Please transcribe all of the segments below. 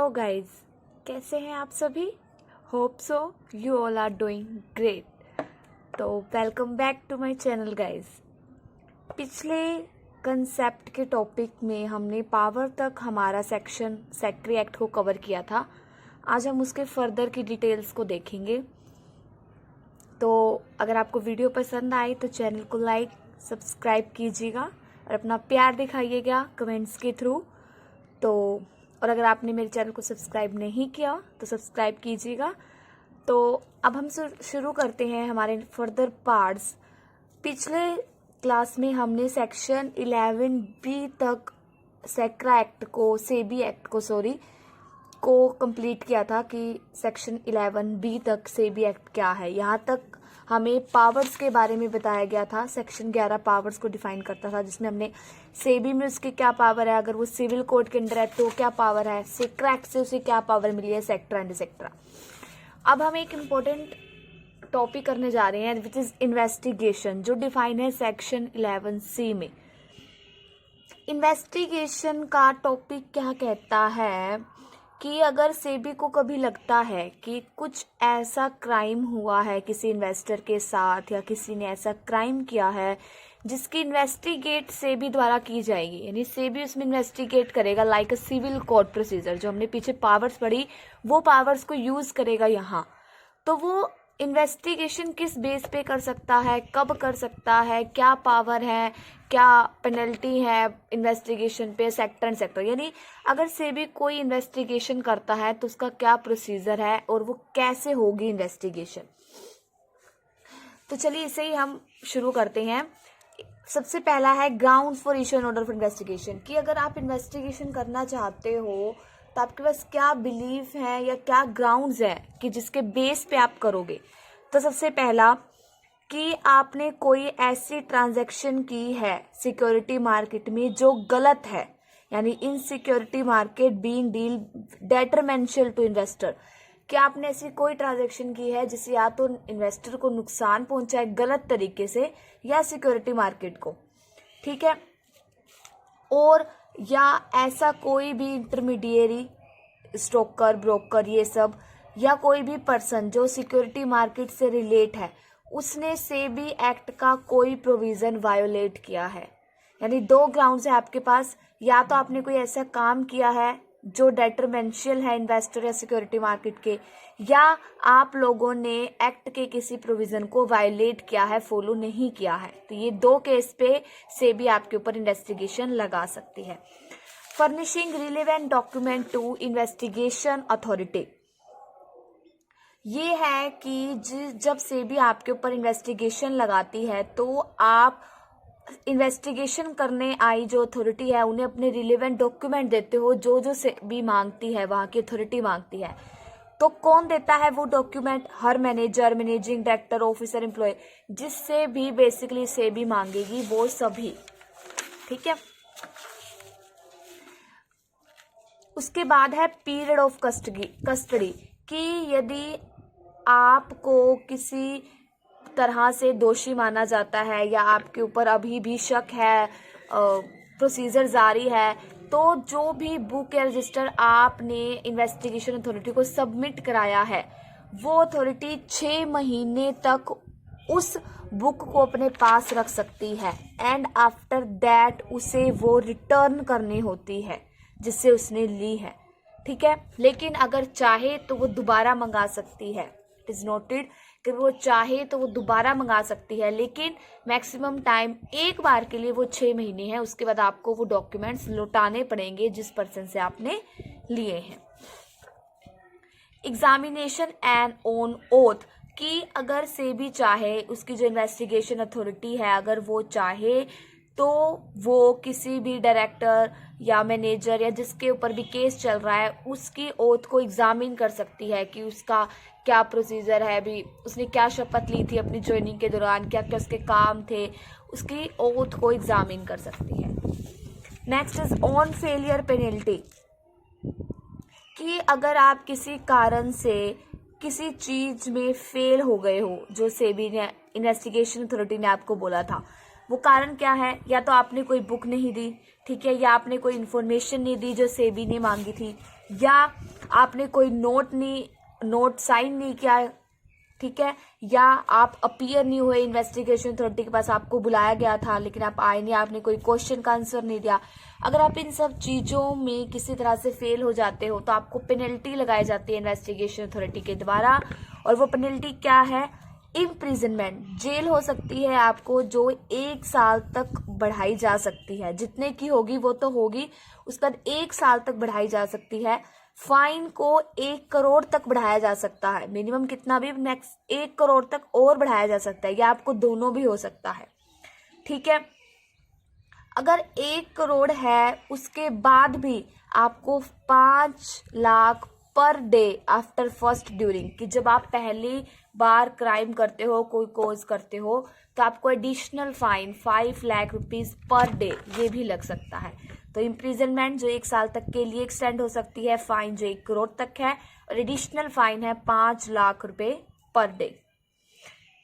Hello guys, कैसे हैं आप सभी। Hope so you all are doing great. तो welcome back to my channel guys. पिछले कंसेप्ट के टॉपिक में हमने पावर तक हमारा सेक्शन सेक्रेटरी एक्ट को कवर किया था। आज हम उसके फर्दर की डिटेल्स को देखेंगे। तो अगर आपको वीडियो पसंद आई तो चैनल को लाइक सब्सक्राइब कीजिएगा और अपना प्यार दिखाइएगा कमेंट्स के थ्रू। तो और अगर आपने मेरे चैनल को सब्सक्राइब नहीं किया तो सब्सक्राइब कीजिएगा। तो अब हम शुरू करते हैं हमारे फर्दर पार्ट्स। पिछले क्लास में हमने सेक्शन 11B तक सेबी एक्ट को कंप्लीट किया था कि सेक्शन 11B तक सेबी एक्ट क्या है। यहाँ तक हमें पावर्स के बारे में बताया गया था। सेक्शन 11 पावर्स को डिफाइन करता था, जिसमें हमने सेबी में उसकी क्या पावर है, अगर वो सिविल कोड के अंदर है तो क्या पावर है, सेक्रेटरी एक्ट से उसे क्या पावर मिली है, सेक्टर एंड एक्सेट्रा। अब हम एक इम्पोर्टेंट टॉपिक करने जा रहे हैं विच इज इन्वेस्टिगेशन, जो डिफाइन है सेक्शन 11C में। इन्वेस्टिगेशन का टॉपिक क्या कहता है कि अगर सेबी को कभी लगता है कि कुछ ऐसा क्राइम हुआ है किसी इन्वेस्टर के साथ या किसी ने ऐसा क्राइम किया है जिसकी इन्वेस्टिगेट सेबी द्वारा की जाएगी, यानी सेबी उसमें इन्वेस्टिगेट करेगा like a civil court procedure, जो हमने पीछे पावर्स पढ़ी वो पावर्स को यूज करेगा यहाँ। तो वो इन्वेस्टिगेशन किस बेस पे कर सकता है, कब कर सकता है, क्या पावर है, क्या पेनल्टी है इन्वेस्टिगेशन पे, सेक्टर एंड सेक्टर, यानी अगर सेबी कोई इन्वेस्टिगेशन करता है तो उसका क्या प्रोसीजर है और वो कैसे होगी इन्वेस्टिगेशन। तो चलिए इसे ही हम शुरू करते हैं। सबसे पहला है ground for issue an order for investigation, कि अगर आप इन्वेस्टिगेशन करना चाहते हो तो आपके पास क्या बिलीफ है या क्या ग्राउंड्स है कि जिसके बेस पे आप करोगे। तो सबसे पहला कि आपने कोई ऐसी ट्रांजैक्शन की है सिक्योरिटी मार्केट में जो गलत है, यानी in security market being deal detrimental to investor, कि आपने ऐसी कोई ट्रांजैक्शन की है जिससे या तो इन्वेस्टर को नुकसान पहुंचाए गलत तरीके से या सिक्योरिटी मार्केट को, ठीक है। और या ऐसा कोई भी इंटरमीडिएरी, स्टोकर, ब्रोकर, ये सब, या कोई भी पर्सन जो सिक्योरिटी मार्केट से रिलेट है, उसने सेबी एक्ट का कोई प्रोविजन वायोलेट किया है। यानी दो ग्राउंड्स है आपके पास, या तो आपने कोई ऐसा काम किया है जो डेट्रीमेंशियल है इन्वेस्टर या सिक्योरिटी मार्केट के, या आप लोगों ने एक्ट के किसी प्रोविजन को वायोलेट किया है, फॉलो नहीं किया है। तो ये दो केस पे सेबी आपके ऊपर इन्वेस्टिगेशन लगा सकती है। Furnishing relevant document to investigation authority, ये है कि जब सेबी आपके ऊपर इन्वेस्टिगेशन लगाती है तो आप इन्वेस्टिगेशन करने आई जो अथॉरिटी है उन्हें अपने रिलेवेंट डॉक्यूमेंट देते हो, जो जो सेबी मांगती है, वहां की अथॉरिटी मांगती है। तो कौन देता है वो डॉक्यूमेंट? हर manager, managing director, officer, employee, जिससे भी बेसिकली सेबी मांगेगी वो सभी, ठीक है। उसके बाद है पीरियड ऑफ कस्टडी, कि यदि आपको किसी तरह से दोषी माना जाता है या आपके ऊपर अभी भी शक है, प्रोसीजर जारी है, तो जो भी बुक या रजिस्टर आपने इन्वेस्टिगेशन अथॉरिटी को सबमिट कराया है वो अथॉरिटी 6 महीने तक उस बुक को अपने पास रख सकती है, एंड आफ्टर दैट उसे वो रिटर्न करनी होती है जिससे उसने ली है, ठीक है। लेकिन अगर चाहे तो वो दोबारा मंगा सकती है। इट इज नोटेड कि वो चाहे तो वो दोबारा मंगा सकती है, लेकिन मैक्सिमम टाइम एक बार के लिए वो 6 महीने है। उसके बाद आपको वो डॉक्यूमेंट्स लौटाने पड़ेंगे जिस पर्सन से आपने लिए हैं। एग्जामिनेशन एंड ऑन ओथ, कि अगर सेबी चाहे, उसकी जो इन्वेस्टिगेशन अथॉरिटी है अगर वो चाहे तो वो किसी भी डायरेक्टर या मैनेजर या जिसके ऊपर भी केस चल रहा है उसकी ओथ को एग्जामिन कर सकती है कि उसका क्या प्रोसीजर है, भी उसने क्या शपथ ली थी अपनी ज्वाइनिंग के दौरान, क्या क्या उसके काम थे, उसकी ओथ को एग्जामिन कर सकती है। Next is on failure penalty, कि अगर आप किसी कारण से किसी चीज में फेल हो गए हो, जो सेबी ने, इन्वेस्टिगेशन अथॉरिटी ने आपको बोला था, वो कारण क्या है? या तो आपने कोई बुक नहीं दी, ठीक है, या आपने कोई इन्फॉर्मेशन नहीं दी जो सेबी ने मांगी थी, या आपने कोई नोट साइन नहीं किया, ठीक है, या आप अपीयर नहीं हुए इन्वेस्टिगेशन अथॉरिटी के पास, आपको बुलाया गया था लेकिन आप आए नहीं, आपने कोई क्वेश्चन का आंसर नहीं दिया, अगर आप इन सब चीज़ों में किसी तरह से फेल हो जाते हो तो आपको पेनल्टी लगाई जाती है इन्वेस्टिगेशन अथॉरिटी के द्वारा। और वो पेनल्टी क्या है? इम्प्रिजनमेंट, जेल हो सकती है आपको, जो 1 साल तक बढ़ाई जा सकती है। जितने की होगी वो तो होगी, उसके बाद 1 साल तक बढ़ाई जा सकती है। फाइन को 1 करोड़ तक बढ़ाया जा सकता है, मिनिमम कितना भी, नेक्स्ट 1 करोड़ तक और बढ़ाया जा सकता है, या आपको दोनों भी हो सकता है, ठीक है। अगर 1 करोड़ है उसके बाद भी आपको 5 lakh per day after first during, कि जब आप पहली बार क्राइम करते हो, कोई कोज करते हो, तो आपको additional fine 5 lakh rupees per day ये भी लग सकता है। तो इम्प्रिजनमेंट जो 1 साल तक के लिए एक्सटेंड हो सकती है, फाइन जो 1 करोड़ तक है, और एडिशनल फाइन है 5 लाख रुपए पर डे,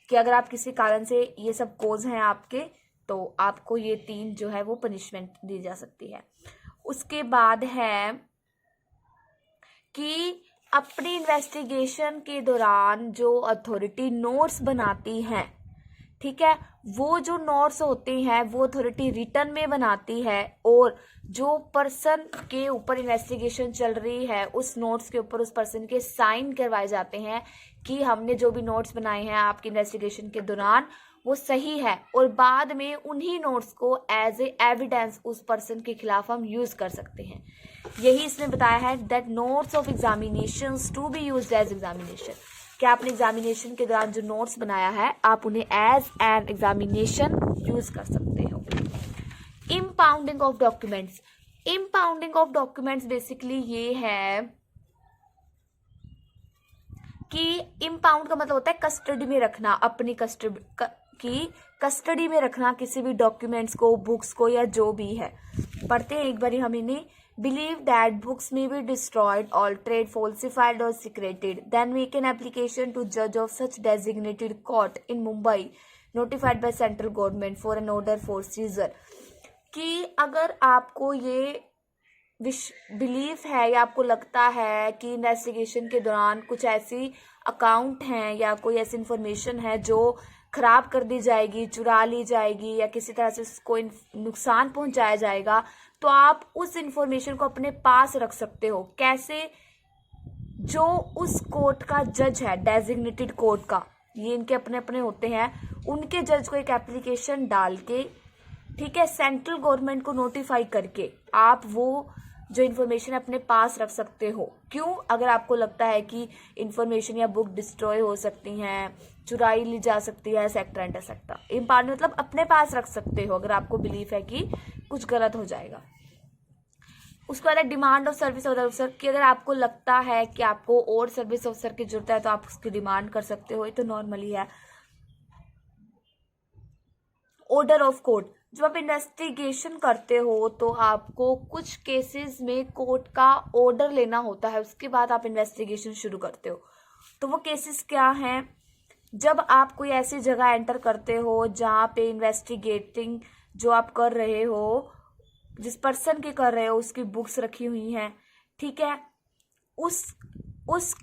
कि अगर आप किसी कारण से ये सब कोज हैं आपके, तो आपको ये 3 जो है वो पनिशमेंट दी जा सकती है। उसके बाद है कि अपनी इन्वेस्टिगेशन के दौरान जो अथॉरिटी नोट्स बनाती हैं, ठीक है, वो जो नोट्स होते हैं वो अथॉरिटी रिटर्न में बनाती है, और जो पर्सन के ऊपर इन्वेस्टिगेशन चल रही है उस नोट्स के ऊपर उस पर्सन के साइन करवाए जाते हैं कि हमने जो भी नोट्स बनाए हैं आपकी इन्वेस्टिगेशन के दौरान वो सही है, और बाद में उन्हीं नोट्स को एज ए एविडेंस उस पर्सन के खिलाफ हम यूज कर सकते हैं। यही इसमें बताया है that notes of examinations to be used as examination, कि आपने एग्जामिनेशन के दौरान जो नोट्स बनाया है आप उन्हें एज एन एग्जामिनेशन यूज कर सकते हो। Impounding of documents, impounding of documents basically ये है कि इम्पाउंड का मतलब होता है कस्टडी में रखना, अपनी कस्टडी में रखना किसी भी डॉक्यूमेंट्स को, बुक्स को, या जो भी है। पढ़ते हैं एक बारी हम इन्हें। Believe that books may be destroyed, altered, falsified or secreted, then make an application to judge of such designated court in Mumbai notified by central government for an order for seizure। कि अगर आपको ये belief है या आपको लगता है कि इन्वेस्टिगेशन के दौरान कुछ ऐसी अकाउंट हैं या कोई ऐसी इंफॉर्मेशन है जो खराब कर दी जाएगी, चुरा ली जाएगी, या किसी तरह से उसको नुकसान पहुंचाया जाएगा, तो आप उस इंफॉर्मेशन को अपने पास रख सकते हो। कैसे? जो उस कोर्ट का जज है, डेजिग्नेटेड कोर्ट का, ये इनके अपने अपने होते हैं, उनके जज को एक एप्लीकेशन डाल के, ठीक है, सेंट्रल गवर्नमेंट को नोटिफाई करके आप वो जो इन्फॉर्मेशन अपने पास रख सकते हो। क्यों? अगर आपको लगता है कि इन्फॉर्मेशन या बुक डिस्ट्रॉय हो सकती हैं, चुराई ली जा सकती है, एक्सेट्रा एंड एक्सेट्रा। इम्पाउंड मतलब अपने पास रख सकते हो अगर आपको बिलीफ है कि कुछ गलत हो जाएगा। उसके बाद डिमांड ऑफ सर्विस ऑफिसर, कि अगर आपको लगता है कि आपको और सर्विस ऑफिसर की जरूरत है तो आप उसकी डिमांड कर सकते हो, ये तो नॉर्मली है। ऑर्डर ऑफ कोर्ट, जब आप इन्वेस्टिगेशन करते हो तो आपको कुछ केसेस में कोर्ट का ऑर्डर लेना होता है, उसके बाद आप इन्वेस्टिगेशन शुरू करते हो। तो वो केसेस क्या हैं? जब आप कोई ऐसी जगह एंटर करते हो जहाँ पे इन्वेस्टिगेटिंग जो आप कर रहे हो, जिस पर्सन की कर रहे हो उसकी बुक्स रखी हुई हैं, ठीक है, उस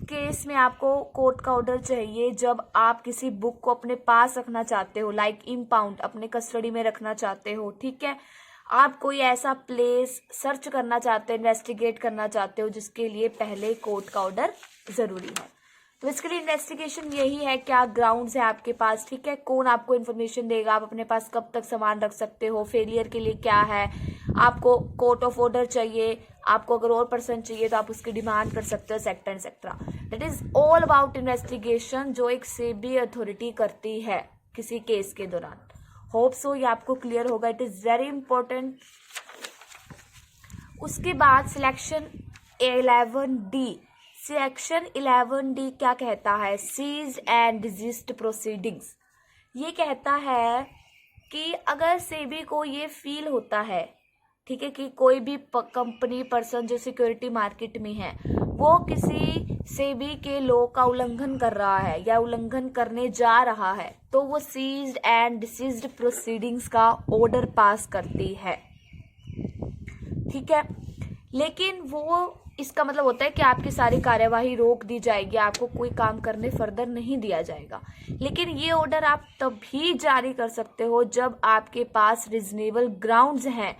केस में आपको कोर्ट का ऑर्डर चाहिए जब आप किसी बुक को अपने पास रखना चाहते हो, लाइक इम्पाउंड, अपने कस्टडी में रखना चाहते हो, ठीक है। आप कोई ऐसा प्लेस सर्च करना चाहते हो, इन्वेस्टिगेट करना चाहते हो, जिसके लिए पहले कोर्ट का ऑर्डर जरूरी है। तो इसके लिए इन्वेस्टिगेशन यही है, क्या ग्राउंड्स है आपके पास, ठीक है, कौन आपको इन्फॉर्मेशन देगा, आप अपने पास कब तक सामान रख सकते हो, फेलियर के लिए क्या है, आपको कोर्ट ऑफ ऑर्डर चाहिए, आपको अगर और पर्सन चाहिए तो आप उसकी डिमांड कर सकते हो, sector etcetera. That is all about investigation जो एक सेबी अथॉरिटी करती है किसी केस के दौरान। होप सो ये आपको क्लियर होगा, इट इज वेरी इंपॉर्टेंट। उसके बाद सिलेक्शन 11D, सेक्शन 11D क्या कहता है? Cease and desist proceedings. ये कहता है कि अगर सेबी को ये फील होता है, ठीक है, कि कोई भी कंपनी, पर्सन जो सिक्योरिटी मार्केट में है वो किसी सेबी के लॉ का उल्लंघन कर रहा है या उल्लंघन करने जा रहा है, तो वो सीज्ड एंड डिसीज्ड प्रोसीडिंग्स का ऑर्डर पास करती है, ठीक है। लेकिन वो इसका मतलब होता है कि आपकी सारी कार्यवाही रोक दी जाएगी, आपको कोई काम करने फर्दर नहीं दिया जाएगा। लेकिन ये ऑर्डर आप तभी जारी कर सकते हो जब आपके पास रीजनेबल ग्राउंड्स हैं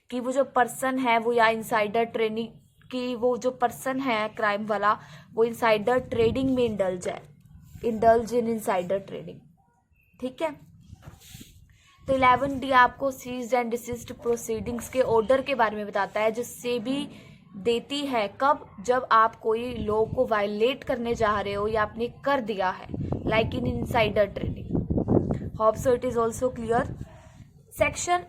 कि वो जो पर्सन है वो या इनसाइडर ट्रेडिंग की वो जो पर्सन है क्राइम वाला वो इनसाइडर ट्रेडिंग में इंडल्ज इन इनसाइडर ट्रेडिंग। ठीक है, तो 11D आपको सीज्ड एंड डिसीज्ड प्रोसीडिंग्स के ऑर्डर के बारे में बताता है जो सेबी देती है कब, जब आप कोई लॉ को वायलेट करने जा रहे हो या आपने कर दिया है, like in insider trading. Hope so it is also clear. Section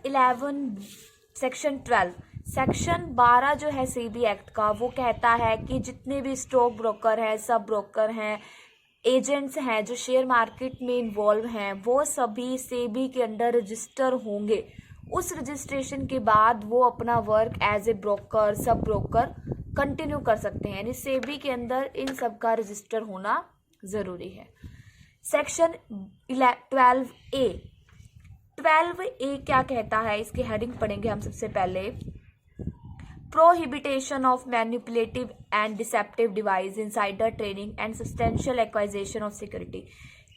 12 जो है सेबी एक्ट का वो कहता है कि जितने भी स्टॉक ब्रोकर हैं, सब ब्रोकर हैं, एजेंट्स हैं जो शेयर मार्केट में इन्वॉल्व हैं, वो सभी सेबी के अंडर रजिस्टर होंगे। उस रजिस्ट्रेशन के बाद वो अपना work as a broker, sub broker continue कर सकते हैं, यानी सेबी के अंदर इन सब का रजिस्टर होना जरूरी है। सेक्शन 12A क्या कहता है, इसकी हेडिंग पढ़ेंगे हम सबसे पहले। प्रोहिबिटेशन of manipulative and deceptive device, insider trading and substantial acquisition of security,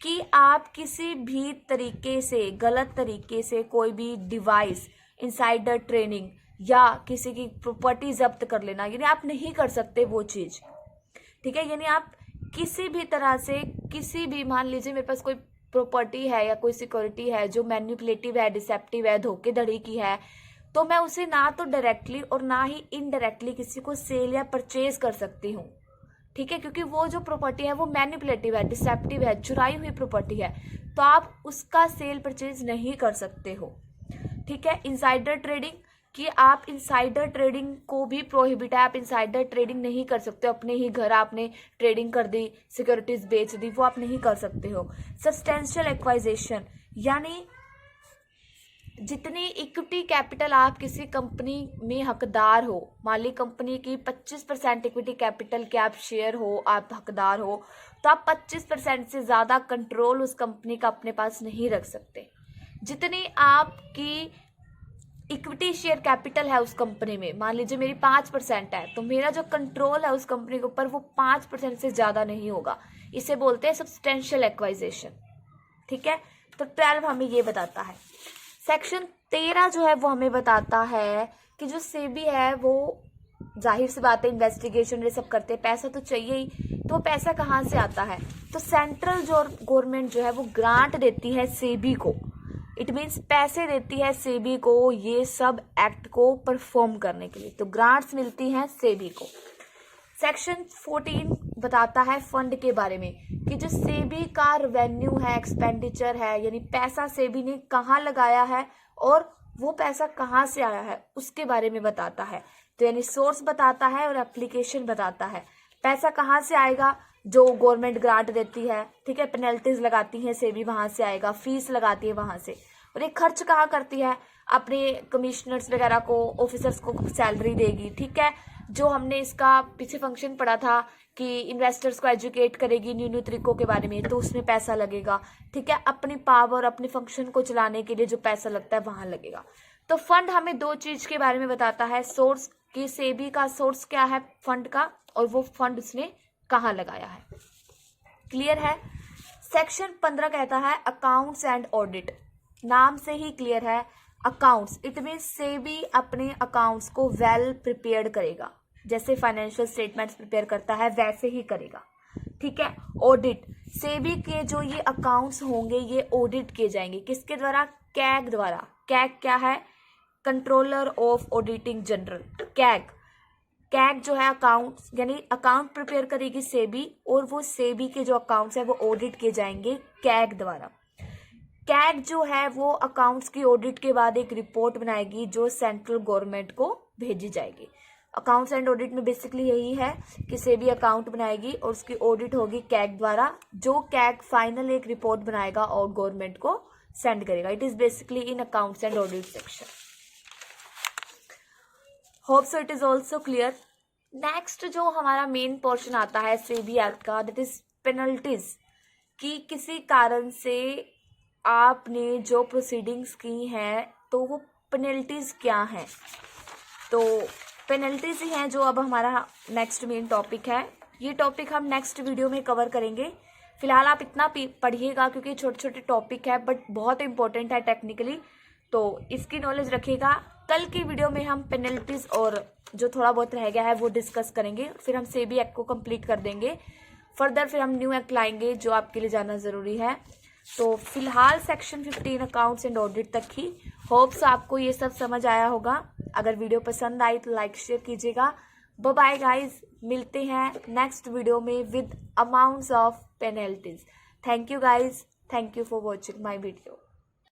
कि आप किसी भी तरीके से गलत तरीके से कोई भी डिवाइस, इनसाइडर ट्रेडिंग या किसी की प्रॉपर्टी जब्त कर लेना, यानी आप नहीं कर सकते वो चीज। ठीक है, यानी आप किसी भी तरह से किसी भी, मान लीजिए मेरे पास कोई प्रॉपर्टी है या कोई सिक्योरिटी है जो मैनिपुलेटिव है, डिसेप्टिव है, धोखेधड़ी की है, तो मैं उसे ना तो डायरेक्टली और ना ही इनडायरेक्टली किसी को सेल या परचेज कर सकती हूँ। ठीक है, क्योंकि वो जो प्रॉपर्टी है वो मैनिपुलेटिव है, डिसेप्टिव है, चुराई हुई प्रॉपर्टी है, तो आप उसका सेल परचेज नहीं कर सकते हो। ठीक है, इनसाइडर ट्रेडिंग, कि आप इनसाइडर ट्रेडिंग को भी प्रोहिबिट है, आप इनसाइडर ट्रेडिंग नहीं कर सकते, अपने ही घर आपने ट्रेडिंग कर दी, सिक्योरिटीज बेच दी, वो आप नहीं कर सकते हो। सब्सटेंशियल एक्वाइजेशन, यानी जितनी इक्विटी कैपिटल आप किसी कंपनी में हकदार हो, मान ली कंपनी की 25% इक्विटी कैपिटल के आप शेयर हो, आप हकदार हो, तो आप 25% से ज्यादा कंट्रोल उस कंपनी का अपने पास नहीं रख सकते। जितनी आपकी इक्विटी शेयर कैपिटल है उस कंपनी में, मान लीजिए मेरी 5% है, तो मेरा जो कंट्रोल है उस कंपनी के ऊपर वो 5% से ज्यादा नहीं होगा। इसे बोलते हैं सब्सटेंशियल एक्वाइजेशन। ठीक है, तो 12 हमें ये बताता है। सेक्शन 13 जो है वो हमें बताता है कि जो सेबी है वो जाहिर सी बात है इन्वेस्टिगेशन ये सब करते हैं, पैसा तो चाहिए ही, तो पैसा कहाँ से आता है, तो सेंट्रल जो गवर्नमेंट जो है वो ग्रांट देती है सेबी को, इट मीन्स पैसे देती है सेबी को ये सब एक्ट को परफॉर्म करने के लिए, तो ग्रांट्स मिलती हैं सेबी को। सेक्शन 14 बताता है फंड के बारे में, कि जो सेबी का रेवेन्यू है, एक्सपेंडिचर है, यानी पैसा सेबी ने कहाँ लगाया है और वो पैसा कहाँ से आया है उसके बारे में बताता है। तो यानी सोर्स बताता है और एप्लीकेशन बताता है। पैसा कहाँ से आएगा, जो गवर्नमेंट ग्रांट देती है, ठीक है, पेनल्टीज लगाती है सेबी, वहां से आएगा, फीस लगाती है वहां से। और ये खर्च कहाँ करती है, अपने कमिश्नर्स वगैरह को, ऑफिसर्स को सैलरी देगी। ठीक है, जो हमने इसका पीछे फंक्शन पढ़ा था कि इन्वेस्टर्स को एजुकेट करेगी न्यू न्यू तरीकों के बारे में, तो उसमें पैसा लगेगा। ठीक है, अपनी पावर, अपने फंक्शन को चलाने के लिए जो पैसा लगता है वहां लगेगा। तो फंड हमें दो चीज के बारे में बताता है, सोर्स की सेबी का सोर्स क्या है फंड का, और वो फंड उसने कहाँ लगाया है। क्लियर है। सेक्शन 15 कहता है अकाउंट्स एंड ऑडिट, नाम से ही क्लियर है, अकाउंट्स इट मीन्स सेबी अपने अकाउंट्स को वेल प्रिपेयर्ड करेगा, जैसे फाइनेंशियल स्टेटमेंट्स प्रिपेयर करता है वैसे ही करेगा। ठीक है, ऑडिट, सेबी के जो ये अकाउंट्स होंगे ये ऑडिट किए जाएंगे, किसके द्वारा, कैग द्वारा। कैग क्या है, controller of auditing general, CAG जो है अकाउंट्स, यानी अकाउंट प्रिपेयर करेगी सेबी, और वो सेबी के जो अकाउंट्स है वो ऑडिट किए जाएंगे कैग द्वारा। कैग जो है वो अकाउंट्स की ऑडिट के बाद एक रिपोर्ट बनाएगी जो सेंट्रल गवर्नमेंट को भेजी जाएगी। अकाउंट्स एंड ऑडिट में बेसिकली यही है कि सेबी अकाउंट बनाएगी और उसकी ऑडिट होगी कैग द्वारा, जो कैग फाइनल एक रिपोर्ट बनाएगा और गवर्नमेंट को सेंड करेगा। It is basically in accounts and audit section. Hope so it is also clear. Next जो हमारा मेन पोर्शन आता है सेबी एक्ट का, दैट इज पेनल्टीज, कि किसी कारण से आपने जो प्रोसीडिंग्स की हैं तो वो पेनल्टीज क्या हैं। तो पेनल्टीज ही हैं जो अब हमारा नेक्स्ट मेन टॉपिक है। ये टॉपिक हम नेक्स्ट वीडियो में कवर करेंगे। फिलहाल आप इतना पढ़िएगा क्योंकि छोटे छोटे टॉपिक है बट बहुत इंपॉर्टेंट है टेक्निकली, तो इसकी नॉलेज रखिएगा। कल की वीडियो में हम पेनल्टीज और जो थोड़ा बहुत रह गया है वो डिस्कस करेंगे, फिर हम सेबी एक्ट को कंप्लीट कर देंगे। फर्दर फिर हम न्यू एक्ट लाएंगे जो आपके लिए जाना ज़रूरी है। तो फिलहाल सेक्शन 15 अकाउंट्स एंड ऑडिट तक ही। होप्स आपको ये सब समझ आया होगा। अगर वीडियो पसंद आई तो लाइक शेयर कीजिएगा। बाय बाय गाइस, मिलते हैं नेक्स्ट वीडियो में with amounts of penalties. Thank you guys, thank you for watching my video.